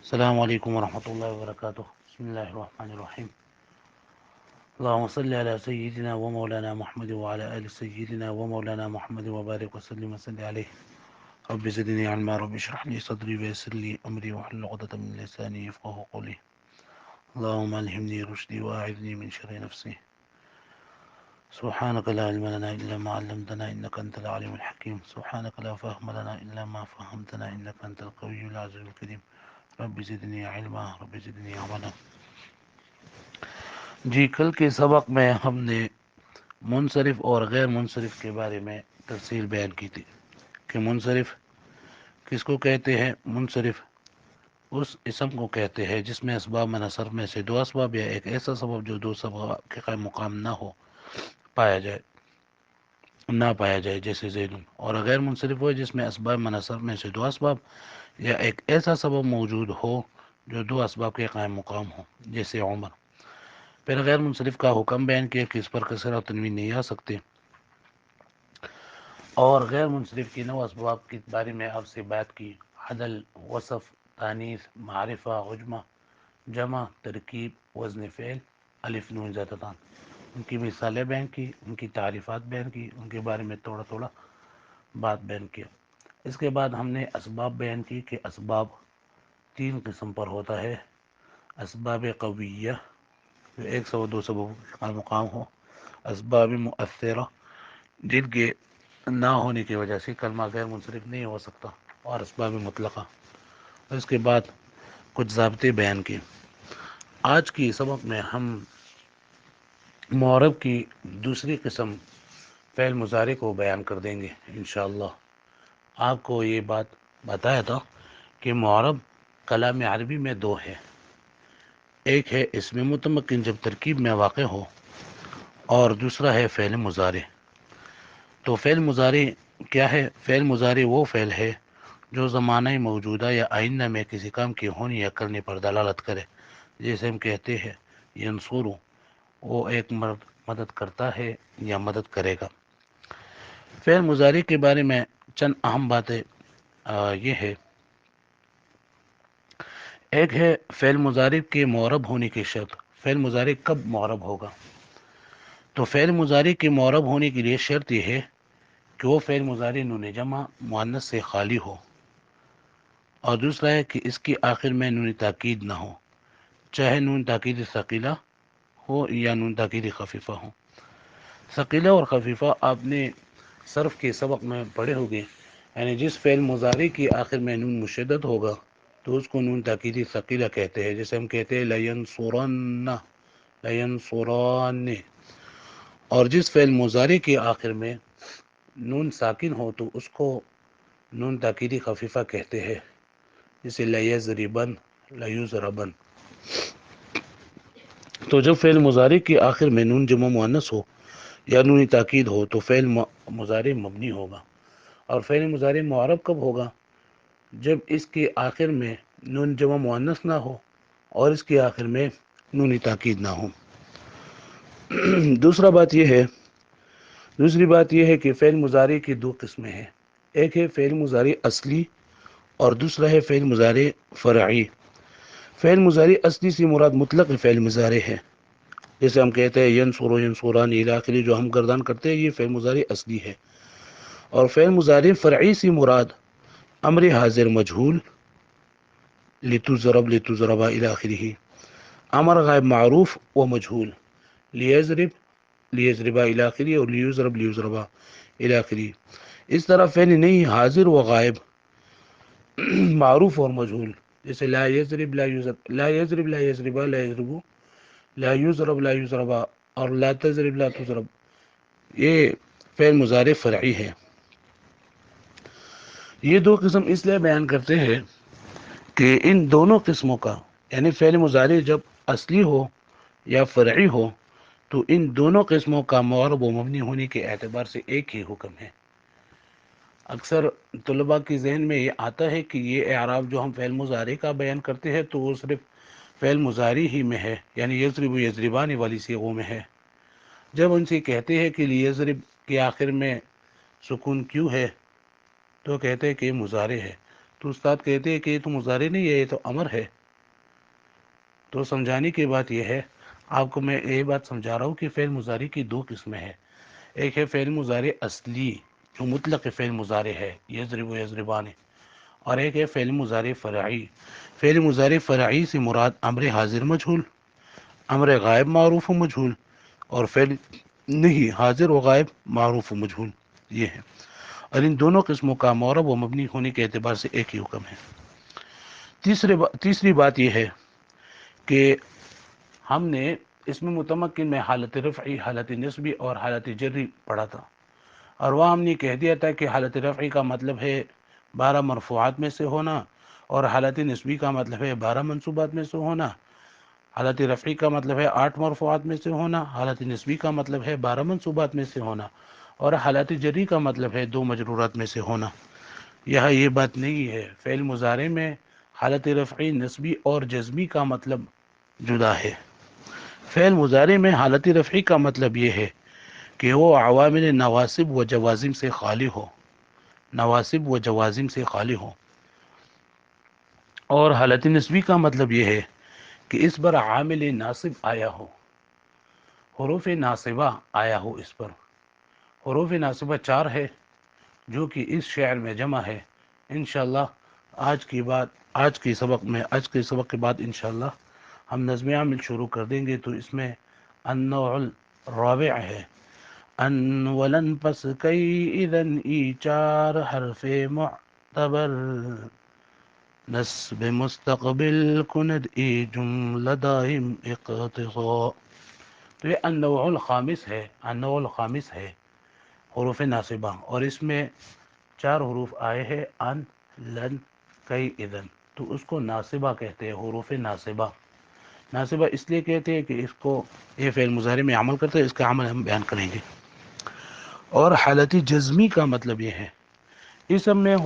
السلام علیکم ورحمۃ اللہ وبرکاتہ. بسم اللہ الرحمن الرحیم. اللهم صل على سيدنا ومولانا محمد وعلى آل سيدنا ومولانا محمد وبارك وسلم وصل عليه. رب زدني علما رب اشرح لي صدري ويسر لي أمري واحلل عقدة من لساني يفقهوا قولي. اللهم ألهمني رشدي وأعذني من شر نفسي. سبحانك لا علم لنا إلا ما علمتنا إنك أنت العليم الحكيم. سبحانك لا فهم لنا إلا ما فهمتنا إنك أنت القوي العزيز الكريم. رب زدني علما رب زدني عملا. جی، کل کے سبق میں ہم نے منصرف اور غیر منصرف کے بارے میں تفصیل بیان کی تھی کہ منصرف کس کو کہتے ہیں. منصرف اس اسم کو کہتے ہیں جس میں اسباب منصرف میں سے دو اسباب یا ایک ایسا سبب جو دو سبب کے قائم مقام نہ ہو نہ پایا جائے جیسے زیدن. اور غیر منصرف ہو جس میں اسباب منصرف میں سے دو اسباب یا ایک ایسا سبب موجود ہو جو دو اسباب کے قائم مقام ہو جیسے عمر. پھر غیر منصرف کا حکم بیان کیا کہ اس پر کسر اور تنوین نہیں آ سکتے. اور غیر منصرف کی نو اسباب کے بارے میں آپ سے بات کی: عدل، وصف، تانیث، معرفہ، عجمہ، جمع، ترکیب، وزن فعل، الف نون زیادتان. ان کی مثالیں بیان کی، ان کی تعریفات بیان کی، ان کے بارے میں تھوڑا تھوڑا بات بیان کیا. اس کے بعد ہم نے اسباب بیان کی کہ اسباب تین قسم پر ہوتا ہے: اسباب قویہ جو ایک سو دو سبب کا مقام ہو، اسباب مؤثرہ جن کے نہ ہونے کی وجہ سے کلمہ غیر منصرف نہیں ہو سکتا، اور اسباب مطلقہ. اس کے بعد کچھ ضابطے بیان کیے. آج کی سبق میں ہم معرب کی دوسری قسم فعل مضارع کو بیان کر دیں گے انشاءاللہ. آپ کو یہ بات بتایا تھا کہ معرب کلام عربی میں دو ہے. ایک ہے اسم متمکن جب ترکیب میں واقع ہو، اور دوسرا ہے فعل مضارع. تو فعل مضارع کیا ہے؟ فعل مضارع وہ فعل ہے جو زمانہ موجودہ یا آئندہ میں کسی کام کے ہونے یا کرنے پر دلالت کرے. جیسے ہم کہتے ہیں ینصرو، وہ ایک مرد مدد کرتا ہے یا مدد کرے گا. فعل مضارع کے بارے میں چند اہم باتیں یہ ہے. ایک ہے فعل مضارع کے معرب ہونے کی شرط. فعل مضارع کب معرب ہوگا؟ تو فعل مضارع کے معرب ہونے کے لیے شرط یہ ہے کہ وہ فعل مضارع نون جمع مؤنث سے خالی ہو، اور دوسرا ہے کہ اس کے آخر میں نون تاکید نہ ہو، چاہے نون تاکید ثقیلہ ہو یا نون تاکید خفیفہ ہو. ثقیلہ اور خفیفہ آپ نے صرف کے سبق میں پڑھے ہوگے. یعنی جس فعل مضارع کے آخر میں نون مشدد ہوگا تو اس کو نون تاکیدی ثقیلہ کہتے ہیں. جیسے ہم کہتے ہیں لینصرن، لینصران. اور جس فعل مضارع کے آخر میں نون ساکن ہو تو اس کو نون تاکیدی خفیفہ کہتے ہیں. جیسے لیضربن، لیضربن. تو جب فعل مضارع کے آخر میں نون جمع مؤنث ہو یا نون تاکید ہو تو فعل مضارع مبنی ہوگا. اور فعل مضارع معرب کب ہوگا؟ جب اس کے آخر میں نون جمع مؤنث نہ ہو اور اس کے آخر میں نون تاکید نہ ہو. دوسری بات یہ ہے کہ فعل مضارع کی دو قسمیں ہیں. ایک ہے فعل مضارع اصلی اور دوسرا ہے فعل مضارع فرعی. فعل مضارع اصلی سے مراد مطلق فعل مضارع ہے. جیسے ہم کہتے ہیں ینصرو، ینصران الی آخری، جو ہم گردان کرتے ہیں یہ فعل مضارع اصلی ہے. اور فعل مضارع فرعی سے مراد امر حاضر مجہول، لتضرب، لتضربا الی آخرہ، امر غائب معروف و مجہول، لیضرب، لیضربا الی آخرہ، اور لیضرب، لیضربا الی آخرہ. اس طرح فعل نہیں حاضر و غائب معروف اور مجہول، جیسے لا یضرب، لا یضرب، لا یضرب، لا یضربا، لا یضربو، لا یضرب، لا یضربا، اور لا تضرب، لا تضرب. یہ فعل مضارع فرعی ہے. یہ دو قسم اس لیے بیان کرتے ہیں کہ ان دونوں قسموں کا، یعنی فعل مضارع جب اصلی ہو یا فرعی ہو، تو ان دونوں قسموں کا معرب و مبنی ہونے کے اعتبار سے ایک ہی حکم ہے. اکثر طلباء کی ذہن میں یہ آتا ہے کہ یہ اعراب جو ہم فعل مضارع کا بیان کرتے ہیں تو وہ صرف فعل مضارع ہی میں ہے، یعنی یضرب، یضربان والی صیغوں میں ہے. جب ان سے کہتے ہیں کہ لیضرب کے آخر میں سکون کیوں ہے تو کہتے ہیں کہ یہ مضارع ہے. تو تو استاد کہتے ہیں کہ یہ تو مضارع نہیں ہے، یہ تو امر ہے۔ تو سمجھانے کی بات یہ ہے، آپ کو میں یہ بات سمجھا رہا ہوں کہ فعل مضارع کی دو قسمیں ہیں۔ ایک ہے فعل مضارع اصلی جو مطلق فعل مضارع ہے، یضرب و یضربان، اور ایک ہے فعل مضارع فرعی۔ فعل مضارع فرعی سے مراد امر حاضر مجہول، امر غائب معروف و مجہول، اور فعل نہیں حاضر و غائب معروف و مجہول، یہ ہے۔ اور ان دونوں قسموں کا معرب و مبنی ہونے کے اعتبار سے ایک ہی حکم ہے۔ تیسری بات یہ ہے کہ ہم نے اس میں متمکن میں حالت رفعی، حالت نصبی اور حالت جری پڑھا تھا، اور وہ ہم نے کہہ دیا تھا کہ حالت رفعی کا مطلب ہے 12 مرفوعات میں سے ہونا، اور حالت نصبی کا مطلب ہے 12 منصوبات میں سے ہونا۔ حالت رفعی کا مطلب ہے 8 مرفوعات میں سے ہونا، حالت نصبی کا مطلب ہے 12 منصوبات میں سے ہونا، اور حالت جری کا مطلب ہے 2 مجرورات میں سے ہونا۔ یہاں یہ بات نہیں ہے، فعل مضارع میں حالت رفعی، نصبی اور جزمی کا مطلب جدا ہے۔ فعل مضارع میں حالت رفعی کا مطلب یہ ہے کہ وہ عوامل نواسب و جوازم سے خالی ہو، نواسب و جوازم سے خالی ہو، اور حالت نصبی کا مطلب یہ ہے کہ اس پر عامل ناصب آیا ہو، حروف ناصبہ آیا ہو اس پر۔ حروف ناصبہ 4 ہے جو کہ اس شعر میں جمع ہے۔ انشاءاللہ آج کے سبق کے بعد انشاءاللہ ہم نظم عامل شروع کر دیں گے، تو اس میں النوع الرابع ہے ان ولن پس کئی اذن ای 4 حرف معتبر نصب مستقبل کند ای جملہ دائم اقتضاء۔ تو یہ النوع الخامس ہے، النوع الخامس ہے حروف ناصبہ، اور اس میں 4 حروف آئے ہیں، ان، لن، کئی، اذن، تو اس کو ناصبہ کہتے ہیں، حروف ناصبہ۔ ناصبہ اس لیے کہتے ہیں کہ اس کو یہ فعل مضارع میں عمل کرتے ہیں، اس کا عمل ہم بیان کریں گے۔ اور حالت جزمی کا مطلب یہ ہے، اسم میں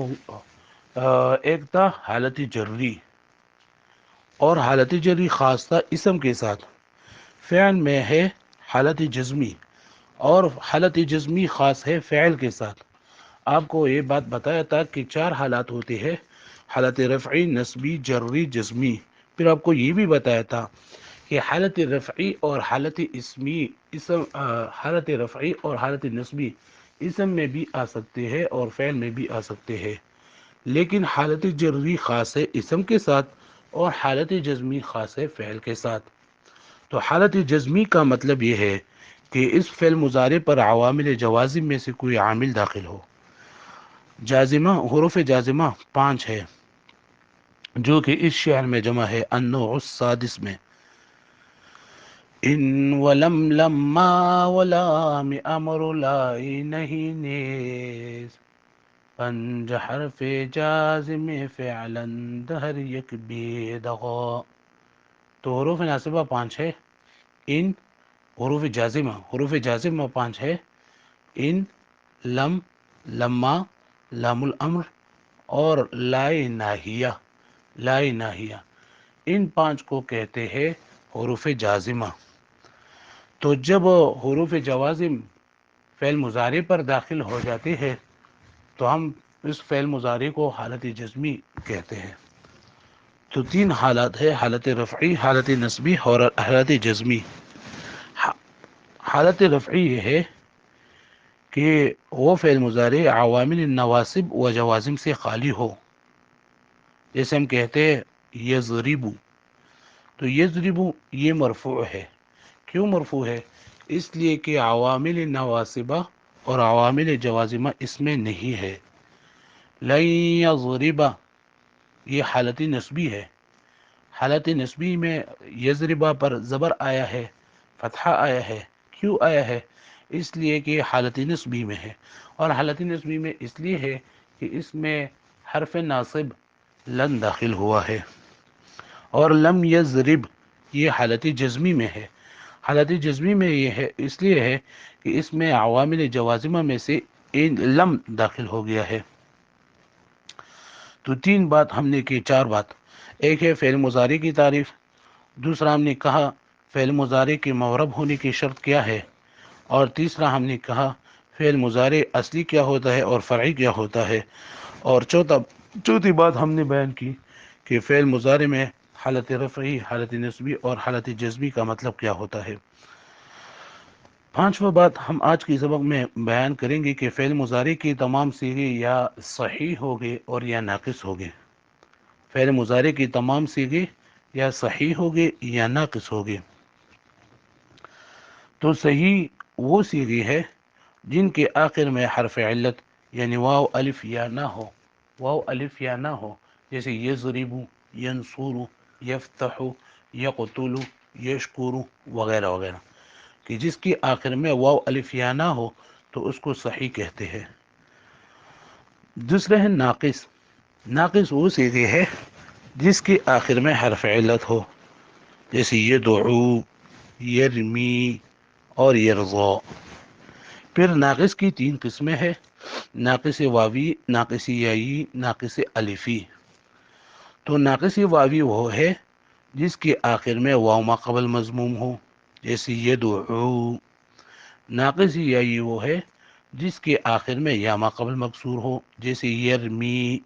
ایک تھا حالت جری، اور حالت جری خاص تھا اسم کے ساتھ، فعل میں ہے حالت جزمی، اور حالت جزمی خاص ہے فعل کے ساتھ۔ آپ کو یہ بات بتایا تھا کہ 4 حالات ہوتے ہیں، حالت رفعی، نصبی، جری، جزمی۔ پھر آپ کو یہ بھی بتایا تھا کہ حالت رفعی اور حالت نصبی اسم میں بھی آ سکتے ہیں اور فعل میں بھی آ سکتے ہیں، لیکن حالت جری خاص ہے اسم کے ساتھ، اور حالت جزمی خاص ہے فعل کے ساتھ۔ تو حالت جزمی کا مطلب یہ ہے کہ اس فعل مضارع پر عوامل جوازم میں سے کوئی عامل داخل ہو۔ جازمہ، حروف جازمہ 5 ہے جو کہ اس شعر میں جمع ہے النوع السادس میں، ان ولم لما ولام امر لائی نہیں نیز، 5 حرف جازم فعلا دہر یک بیدغا۔ تو حروف ناصبہ 5 ہے، ان، حروف جازمہ 5 ہے، ان، لم، لما، لام الامر، اور لائے ناہیہ، ان 5 کو کہتے ہیں حروف جازمہ۔ تو جب حروف جوازم فعل مضارع پر داخل ہو جاتے ہیں تو ہم اس فعل مضارع کو حالت جزمی کہتے ہیں۔ تو 3 حالات ہے، حالت رفعی، حالت نصبی اور حالت جزمی۔ حالت رفعی یہ ہے کہ وہ فعل مضارع عوامل نواسب و جوازم سے خالی ہو، جیسے ہم کہتے ہیں یضربو، تو یضربو یہ مرفوع ہے۔ کیوں مرفوع ہے؟ اس لیے کہ عوامل نواسبہ اور عوامل جوازمہ اس میں نہیں ہے۔ لن یضربہ یہ حالت نصبی ہے، حالت نصبی میں یضربہ پر زبر آیا ہے، فتحہ آیا ہے۔ کیوں آیا ہے؟ اس لیے کہ حالت نصبی میں ہے، اور حالت نصبی میں اس لیے ہے کہ اس میں حرف ناصب لن داخل ہوا ہے۔ اور لم یضرب یہ حالت جزمی میں ہے، حالت جزمی میں یہ ہے اس لیے ہے کہ اس میں عوامل جوازمہ میں سے لم داخل ہو گیا ہے۔ تو 3 بات ہم نے کی، 4 بات۔ ایک ہے فعل مضارع کی تعریف، دوسرا ہم نے کہا فعل مضارع کے معرب ہونے کی شرط کیا ہے، اور تیسرا ہم نے کہا فعل مضارع اصلی کیا ہوتا ہے اور فرعی کیا ہوتا ہے، اور چوتھا چوتھی بات ہم نے بیان کی کہ فعل مضارع میں حالت رفعی، حالت نصبی اور حالت جزمی کا مطلب کیا ہوتا ہے۔ پانچواں بات ہم آج کی سبق میں بیان کریں گے کہ فعل مضارع کی تمام صیغے یا صحیح ہوگے اور یا ناقص ہوگے۔ فعل مضارع کی تمام صیغے یا صحیح ہوگے یا ناقص ہوگے۔ تو صحیح وہ صیغے ہے جن کے آخر میں حرف علت یعنی واو الف یا نہ ہو، واو الف یا نہ ہو، جیسے یضرب، ینصر، یفتح، یقتل، یشکر وغیرہ وغیرہ، کہ جس کی آخر میں واو الف یا نہ ہو تو اس کو صحیح کہتے ہیں۔ دوسرے ہیں ناقص۔ ناقص وہ صیغے ہے جس کے آخر میں حرف علت ہو، جیسے یدعو، یرمی اور یرضا۔ پھر ناقص کی تین قسمیں ہیں: ناقص واوی، ناقص یائی، ناقص الفی۔ تو ناقص واوی وہ ہے جس کے آخر میں واو ما قبل مضموم ہو، جیسے یدعو۔ ناقص یائی وہ ہے جس کے آخر میں یا ما قبل مکسور ہو، جیسے یرمی۔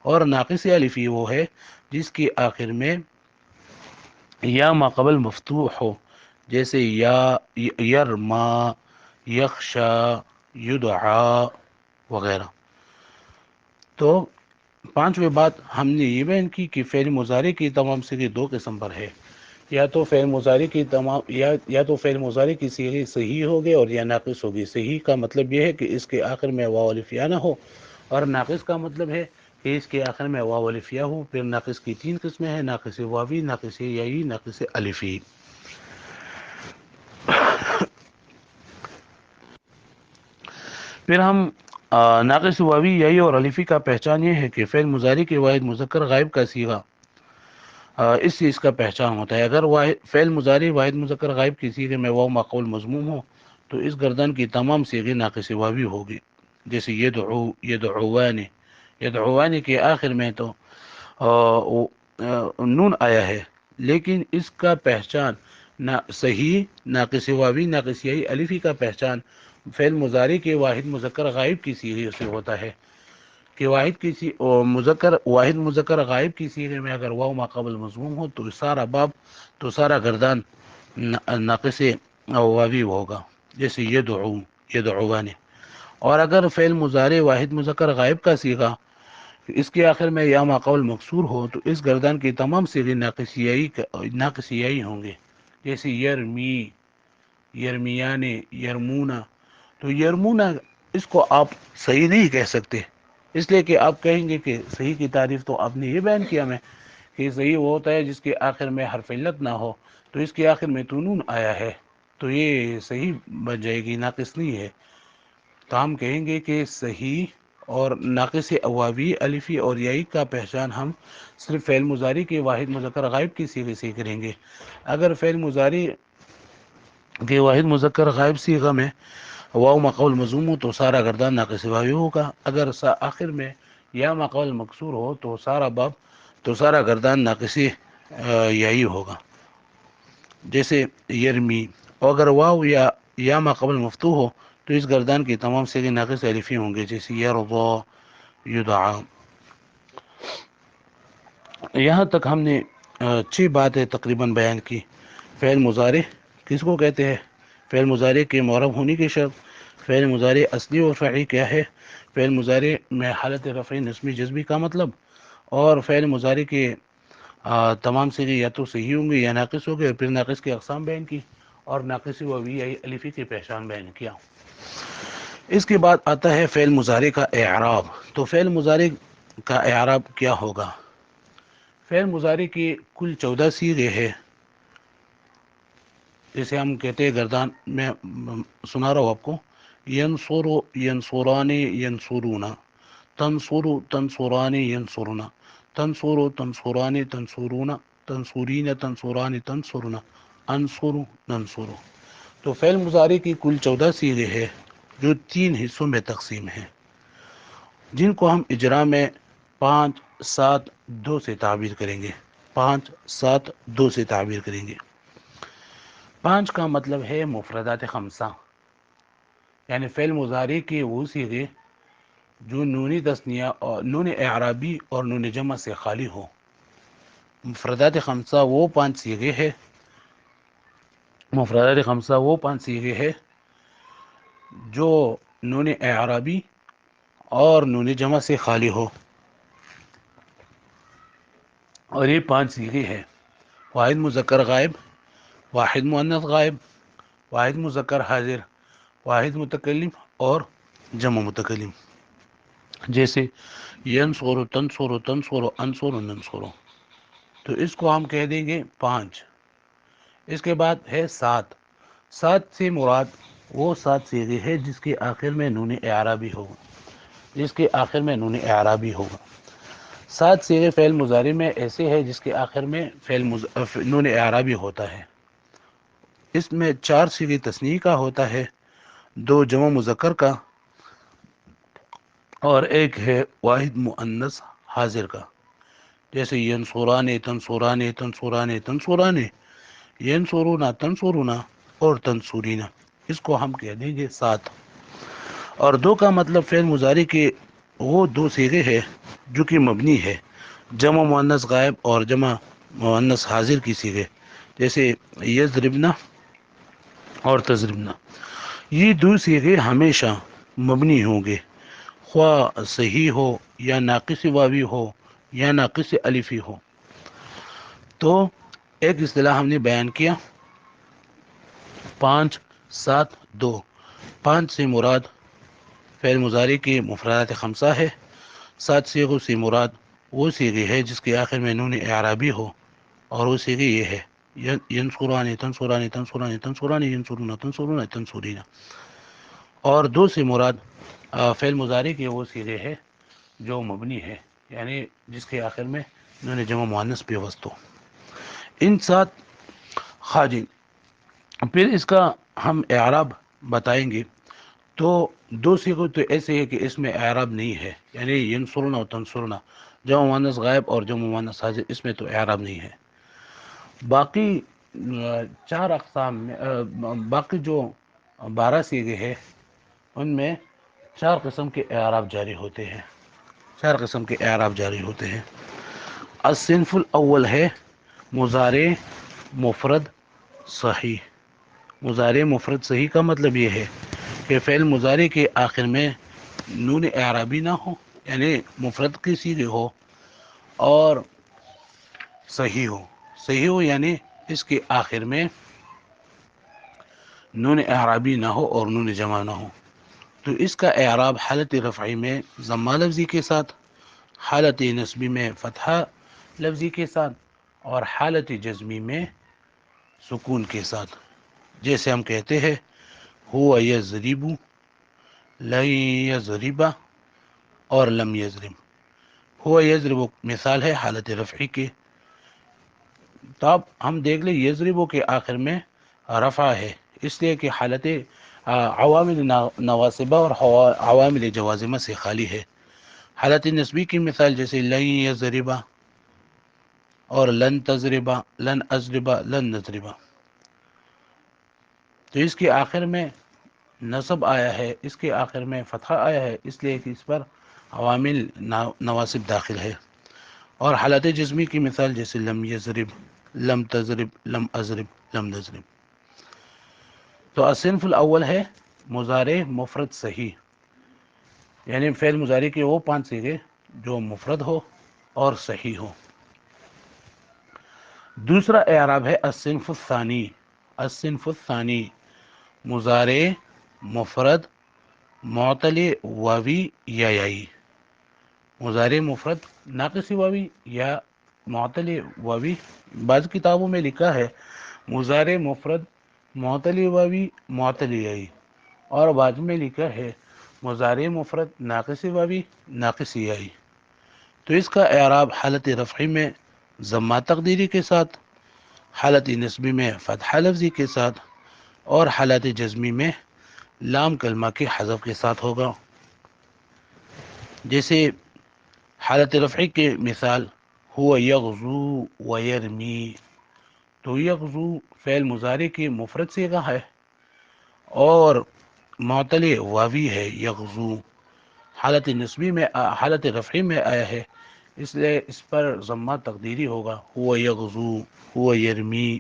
اور ناقص الفی وہ ہے جس کے آخر میں یا ما قبل مفتوح ہو، جیسے یا، یرما، یخشا، یدعا وغیرہ۔ تو پانچویں بات ہم نے یہ بیان کی کہ فعل مضارع کی تمام صیغے دو قسم پر ہے، یا تو فعل مضارع کی تمام یا تو فعل مضارع کی صیغے صحیح ہوگی اور یا ناقص ہوگی۔ صحیح کا مطلب یہ ہے کہ اس کے آخر میں واو الف یا نہ ہو، اور ناقص کا مطلب ہے کہ اس کے آخر میں واو الف یا ہو۔ پھر ناقص کی تین قسمیں ہیں: ناقص واوی، ناقص یائی، ناقص الفی۔ پھر ہم ناقص واوی، یائی اور الفی کا پہچان یہ ہے کہ فعل مضارع کے واحد مذکر غائب کا صیغہ اس چیز کا پہچان ہوتا ہے۔ اگر فعل مضارع واحد مذکر غائب کی صیغے میں واو ما قبل مضموم ہو تو اس گردان کی تمام صیغے ناقص واوی ہوگی، جیسے یدعو، یدعوان۔ یدعوان کے آخر میں تو نون آیا ہے، لیکن اس کا پہچان صحیح ناقص واوی، ناقص یائی، الفی کا پہچان فعل مضارع کے واحد مذکر غائب کی صیغے سے ہوتا ہے کہ واحد مذکر غائب کی صیغے میں اگر واو ما قبل مضموم ہو تو سارا گردان ناقص واوی ہوگا، جیسے یدعو، یدعوان۔ اور اگر فعل مضارع واحد مذکر غائب کا صیغہ اس کے آخر میں یا ما قبل مکسور ہو تو اس گردان کی تمام صیغے ناقص یائی ہوں گے، جیسے یرمی، یرمیان، یرمونا۔ تو یرمونا اس کو آپ صحیح نہیں کہہ سکتے، اس لیے کہ آپ کہیں گے کہ صحیح کی تعریف تو آپ نے یہ بیان کیا میں کہ صحیح وہ ہوتا ہے جس کے آخر میں حرف علت نہ ہو، تو اس کے آخر میں تو نون آیا ہے تو یہ صحیح بن جائے گی، ناقص نہیں ہے۔ تو ہم کہیں گے کہ صحیح اور ناقص واوی، الفی اور یائی کا پہچان ہم صرف فعل مضارع کے واحد مذکر غائب کی صیغے سے کریں گے۔ اگر فعل مضارع کے واحد مذکر غائب صیغہ میں واو ما قبل مضموم ہو تو سارا گردان ناقص واوی ہوگا، اگر آخر میں یا ما قبل مکسور ہو تو سارا گردان ناقص یائی ہوگا، جیسے یرمی۔ اور اگر واو یا ما قبل مفتوح ہو تو اس گردان کی تمام صیغے ناقص الفی ہوں گے، جیسے یرضا، یدعا۔ یہاں تک ہم نے 6 باتیں تقریباً بیان کی۔ فعل مضارع کس کو کہتے ہیں، فعل مضارع کے معرب ہونے کی شرط، فعل مضارع اصلی اور فرعی کیا ہے، فعل مضارع میں حالت رفعی، نصبی، جزمی کا مطلب، اور فعل مضارع کے تمام صیغے یا تو صحیح ہوں گے یا ناقص ہوں گے، اور پھر ناقص کی اقسام بیان کی اور ناقص واوی یا الفی کی پہچان بیان کیا۔ اس کے بعد آتا ہے فعل مضارع کا اعراب۔ تو فعل مضارع کا اعراب کیا ہوگا؟ فعل مضارع کی کل 14 صیغے ہیں، جیسے ہم کہتے ہیں گردان میں سنا رہا ہوں آپ کو: ینصر، ینصران، ینصرون، تنصر، تنصران، ینصرن، تنصر، تنصران، تنصرون، تنصرین، تنصران، تنصرن، انصر، ننصر۔ تو فعل مضارع کی کل 14 صیغے ہیں جو 3 حصوں میں تقسیم ہیں، جن کو ہم اجرا میں 5 7 2 سے تعبیر کریں گے۔ 5 7 2 سے تعبیر کریں گے۔ 5 کا مطلب ہے مفردات خمسہ، یعنی فعل مضارع کے وہ صیغے جو نونی تثنیہ اور نون اعرابی اور نون جمع سے خالی ہو۔ مفردات خمسہ وہ پانچ صیغے ہے مفردات خمسہ وہ پانچ صیغے ہے جو نون اعرابی اور نون جمع سے خالی ہو، اور یہ پانچ صیغے ہے: واحد مذکر غائب، واحد مؤنث غائب، واحد مذکر حاضر، واحد متکلم اور جمع متکلم۔ جیسے ینصر، تنصر، تنصر، انصر، ننصر، تو اس کو ہم کہہ دیں گے پانچ۔ اس کے بعد ہے سات۔ سات سے مراد وہ سات صیغے ہے جس کے آخر میں نون اعرابی ہوگا، جس کے آخر میں نون اعرابی ہوگا۔ سات صیغے فعل مضارع میں ایسے ہے جس کے آخر میں نون اعرابی ہوتا ہے۔ اس میں چار صیغے تثنیہ کا ہوتا ہے، دو جمع مذکر کا اور ایک ہے واحد مؤنث حاضر کا۔ جیسے ینصران، تنصران، تنصران، تنصران، ینصرون، تنصرون اور تنصرین، اس کو ہم کہہ دیں گے سات۔ اور دو کا مطلب فعل مضارع کے وہ دو صیغے ہے جو کہ مبنی ہے، جمع مؤنث غائب اور جمع مؤنث حاضر کی صیغے، جیسے یضربنا اور تضربنا۔ یہ دو صیغے ہمیشہ مبنی ہوں گے، خواہ صحیح ہو یا ناقص واوی ہو یا ناقص الفی ہو۔ تو ایک اصطلاح ہم نے بیان کیا، پانچ، سات، دو۔ پانچ سے مراد فعل مضارع کے مفردات خمسہ ہے، سات صیغوں سے مراد وہ صیغے ہے جس کے آخر میں نون اعرابی ہو، اور وہ صیغے یہ ہے: ینصران، تنصران، تنصران، تنصران، ینصرون، تنصرون، تنصرین۔ اور دو سے مراد فعل مضارع کے وہ صیغے ہے جو مبنی ہے، یعنی جس کے آخر میں نون جمع مؤنث پیوست ہو۔ ان سات خاجن، پھر اس کا ہم اعراب بتائیں گے۔ تو دو صیغے تو ایسے ہے کہ اس میں اعراب نہیں ہے، یعنی ینصرون اور تنصرون، جمع مؤنث غائب اور جمع مؤنث حاضر، اس میں تو اعراب نہیں ہے۔ باقی چار اقسام میں باقی جو 12 صیغے ہے ان میں چار قسم کے اعراب جاری ہوتے ہیں، چار قسم کے اعراب جاری ہوتے ہیں۔ الصنف الاول ہے مضارع مفرد صحیح۔ مضارع مفرد صحیح کا مطلب یہ ہے کہ فعل مضارع کے آخر میں نون اعرابی نہ ہو، یعنی مفرد کی صیغے ہو، اور صحیح ہو۔ صحیح ہو یعنی اس کے آخر میں نون اعرابی نہ ہو اور نون جمع نہ ہو۔ تو اس کا اعراب حالت رفعی میں ضمہ لفظی کے ساتھ، حالت نصبی میں فتحہ لفظی کے ساتھ، اور حالت جزمی میں سکون کے ساتھ۔ جیسے ہم کہتے ہیں ہوا یضرب، لن یضرب اور لم یضرب۔ ہوا یضرب مثال ہے حالت رفعی کے۔ تو اب ہم دیکھ لیں یضرب کے آخر میں رفع ہے، اس لیے کہ حالت عوامل نواسبہ اور عوامل جوازمہ سے خالی ہے۔ حالت نسبی کی مثال جیسے لن یضرب اور لن تضرب، لن اضرب، لن نضرب، تو اس کے آخر میں نصب آیا ہے، اس کے آخر میں فتحہ آیا ہے، اس لیے کہ اس پر عوامل نواسب داخل ہے۔ اور حالت جزمی کی مثال جیسے لم یضرب، لم تضرب، لم اضرب، لم نضرب۔ تو الصنف الاول ہے مضارع مفرد صحیح، یعنی فعل مضارع کے وہ پانچ صیغے جو مفرد ہو اور صحیح ہو۔ دوسرا اعراب ہے الصنف الثانی۔ الصنف الثانی مضارع مفرد معتل واوی یا یائی۔ مضارع مفرد ناقص واوی یا معتل واوی، بعض کتابوں میں لکھا ہے مضارع مفرد معتل واوی معتل یائی، اور بعض میں لکھا ہے مضارع مفرد ناقص واوی ناقص یائی۔ تو اس کا اعراب حالت رفعی میں ضمہ تقدیری کے ساتھ، حالت نسبی میں فتحہ لفظی کے ساتھ، اور حالت جزمی میں لام کلمہ کے حذف کے ساتھ ہوگا۔ جیسے حالت رفعی کے مثال ہوا یغزو و یرمی، تو یغزو فعل مضارع کی مفرد صیغہ ہے اور معتل واوی ہے یغزو۔ حالت نسبی میں حالت رفعی میں آیا ہے، اس لیے اس پر ضمہ تقدیری ہوگا، ہوا یغزو، ہوا یرمی،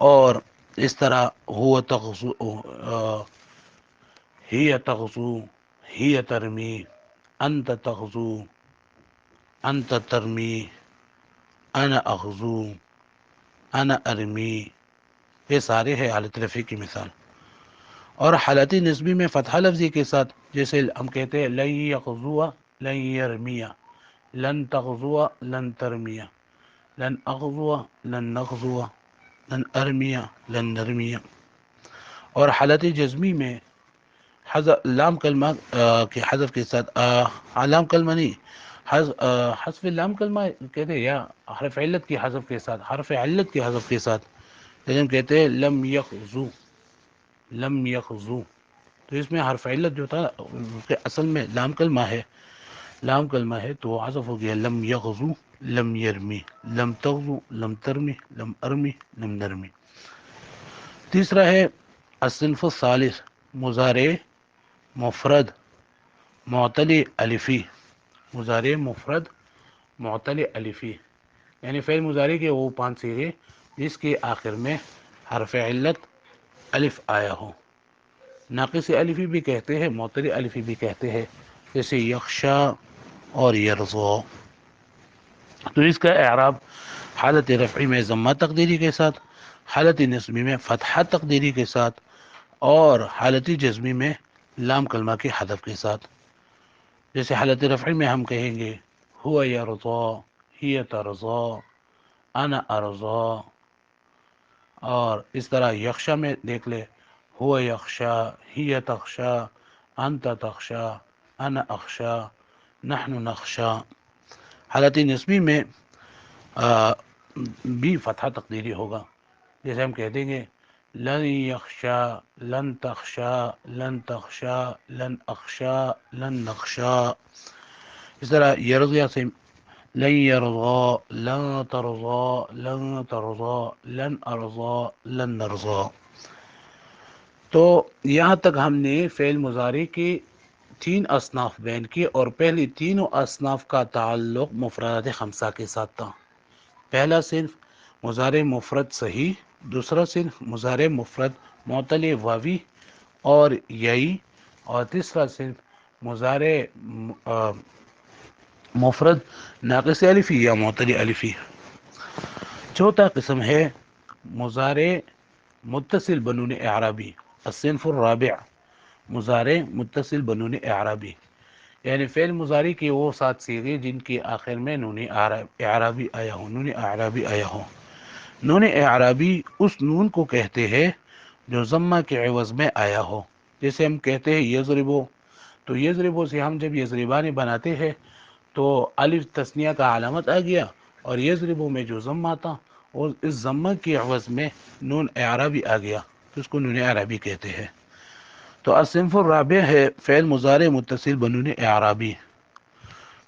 اور اس طرح ہوا تغزو، ہی تغزو، ہی ترمی، انت تغزو، انت ترمی، انا اغزو، انا ارمی، یہ سارے ہے حالت رفعی کی مثال۔ اور حالت نسبی میں فتحہ لفظی کے ساتھ، جیسے ہم کہتے ہیں لن یغزو لن یرمی، لن تغزو لن ترمی، لن اغزو لن نغزو، لن ارمی لن نرمی۔ اور حالت جزمی میں لام کلمہ کے حذف کے ساتھ، لام کلمہ نہیں، حذف لام کلمہ کہتے ہیں، یا حرف علت کی حذف کے ساتھ، حرف علت کی حذف کے ساتھ، جیسے ہم کہتے ہیں لم یغزو، لم یغزو، تو اس میں حرف علت جو تھا اس کے اصل میں لام کلمہ ہے، لام کلمہ ہے تو حذف ہو گیا، لم یغزو لم یرمی، لم تغزو لم ترمی، لم ارمی لم نرمی۔ تیسرا ہے الصنف الثالث، مضارع مفرد معتلی الفی، مضارع مفرد معتلی الفی، یعنی فعل مضارع کے وہ 5 صیغے جس کے آخر میں حرف علت الف آیا ہو، ناقص الفی بھی کہتے ہیں، معتلی الفی بھی کہتے ہیں، جیسے یخشا اور یرضا۔ تو اس کا اعراب حالت رفعی میں ضمہ تقدیری کے ساتھ، حالت نصبی میں فتحہ تقدیری کے ساتھ، اور حالت جزمی میں لام کلمہ کے حذف کے ساتھ۔ جیسے حالت رفعی میں ہم کہیں گے ہوا یرضا، ہی ترضا، انا ارضا، اور اس طرح یخشا میں دیکھ لے ہوا یخشا، ہی تخشا، انت تخشا، انا اخشا، نحن نخشا۔ حالت نسبی میں بھی فتحہ تقدیری ہوگا، جیسے ہم کہہ دیں گے لن یخشا، لن تخشا، لن تخشا، لن اخشا، لن نخشا۔ اس طرح یرضیا سے لن یرضا، لن ترضا، لن ترضا، لن ارضا، لن نرضا۔ تو یہاں تک ہم نے فعل مضارع کی 3 اصناف بیان کیے، اور پہلی تینوں اصناف کا تعلق مفردات خمسہ کے ساتھ تھا۔ پہلا صنف مضارع مفرد صحیح، دوسرا صنف مضارع مفرد معتل واوی اور یئی، اور تیسرا صنف مضارع مفرد ناقص الفی یا معتل الفی۔ چوتھا قسم ہے مضارع متصل بنون اعرابی، الصنف الرابع مضارع متصل بنون اعرابی، یعنی فعل مضارع کی وہ 7 صیغے جن کے آخر میں نون اعرابی آیا ہو، نون اعرابی آیا ہو۔ نون اعرابی اس نون کو کہتے ہیں جو ضمہ کے عوض میں آیا ہو، جیسے ہم کہتے ہیں یضربو، تو یضربو سے ہم جب یضربانی بناتے ہیں تو الف تثنیہ کا علامت آ گیا، اور یضربو میں جو ضمہ تھا اور اس ضمہ کے عوض میں نون اعرابی آ گیا، تو اس کو نون اعرابی کہتے ہیں۔ تو الصنف الرابع ہے فعل مضارع متصل بنون اعرابی،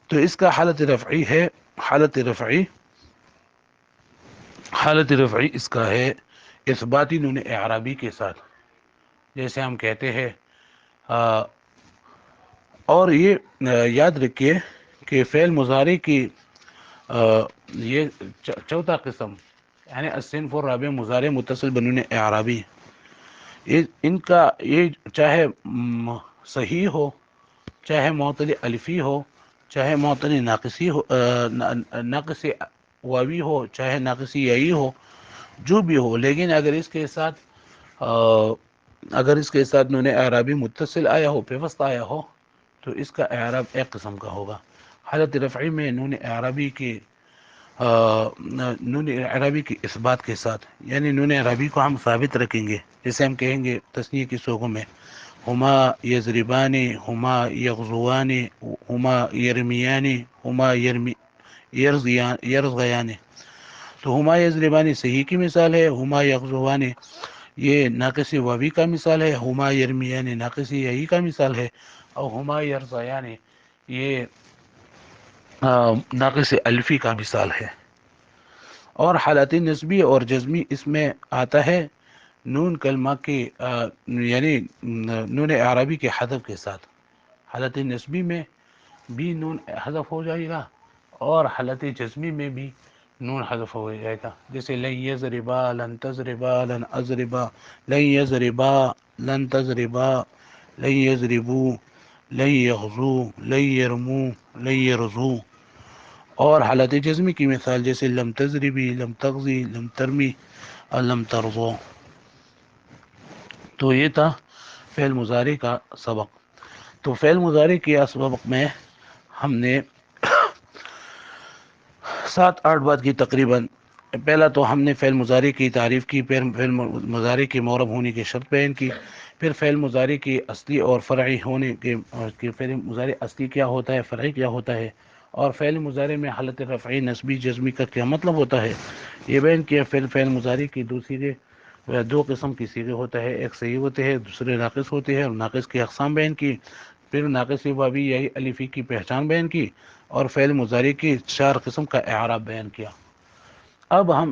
تو اس کا حالت رفعی ہے، حالت رفعی اس کا ہے اثباتی نون اعرابی کے ساتھ، جیسے ہم کہتے ہیں اور یہ یاد رکھیے کہ فعل مضارع کی یہ چوتھا قسم، یعنی الصنف الرابع مضارع متصل بنون اعرابی، ان کا یہ چاہے صحیح ہو، چاہے معتل الفی ہو، چاہے معتل ناقصی ہو، ناقص واوی ہو، چاہے ناقصی یئی ہو، جو بھی ہو، لیکن اگر اس کے ساتھ نون اعرابی متصل آیا ہو، پیوست آیا ہو، تو اس کا اعراب ایک قسم کا ہوگا۔ حالت رفعی میں نون اعرابی کی اثبات کے ساتھ، یعنی نون اعرابی کو ہم ثابت رکھیں گے، جیسے ہم کہیں گے تثنیہ کی صوغوں میں ہما یضربانی، ہما یغزوانی، ہما یرمیانی، ہما یرزغیانی۔ تو ہما یضربانی صحیح کی مثال ہے، ہما یغزوانی یہ ناقص واوی کا مثال ہے، ہما یرمیانی ناقص یئی کا مثال ہے، اور ہما یرزغیانی یہ ناقص الفی کا مثال ہے۔ اور حالت نسبی اور جزمی اس میں آتا ہے نون کلمہ کے یعنی نون اعرابی کے حذف کے ساتھ، حالت نسبی میں بھی نون حذف ہو جائے گا اور حالت جزمی میں بھی نون حذف ہو جائے گا، جیسے لن یضربا، لن تضربا، لن اضربا، لن یضربا، لن تضربا، لن یضربو، لن یغزو، لن یرمو، لن یرزو۔ اور حالت جزمی کی مثال جیسے لم تضربی، لم تغزی، لم ترمی اور لم ترزو۔ تو یہ تھا فعل مضارع کا سبق۔ تو فعل مضارع کے سبق میں ہم نے 7-8 بات کی تقریباً۔ پہلا تو ہم نے فعل مضارع کی تعریف کی، پھر فعل مضارع کے معرب ہونے کی شرط بیان کی، پھر فعل مضارع کی اصلی اور فرعی ہونے کے فعل مضارع اصلی کیا ہوتا ہے، فرعی کیا ہوتا ہے، اور فعل مضارع میں حالت رفعی، نصبی، جزمی کا کیا مطلب ہوتا ہے، یہ بیان کیا۔ پھر فعل مضارع کی دو قسم کی صیغے ہوتا ہے، ایک صحیح ہوتے ہیں، دوسرے ناقص ہوتے ہیں، اور ناقص کی اقسام بیان کی، پھر ناقص واوی یائی الفی کی پہچان بیان کی، اور فعل مضارع کی 4 قسم کا اعراب بیان کیا۔ اب ہم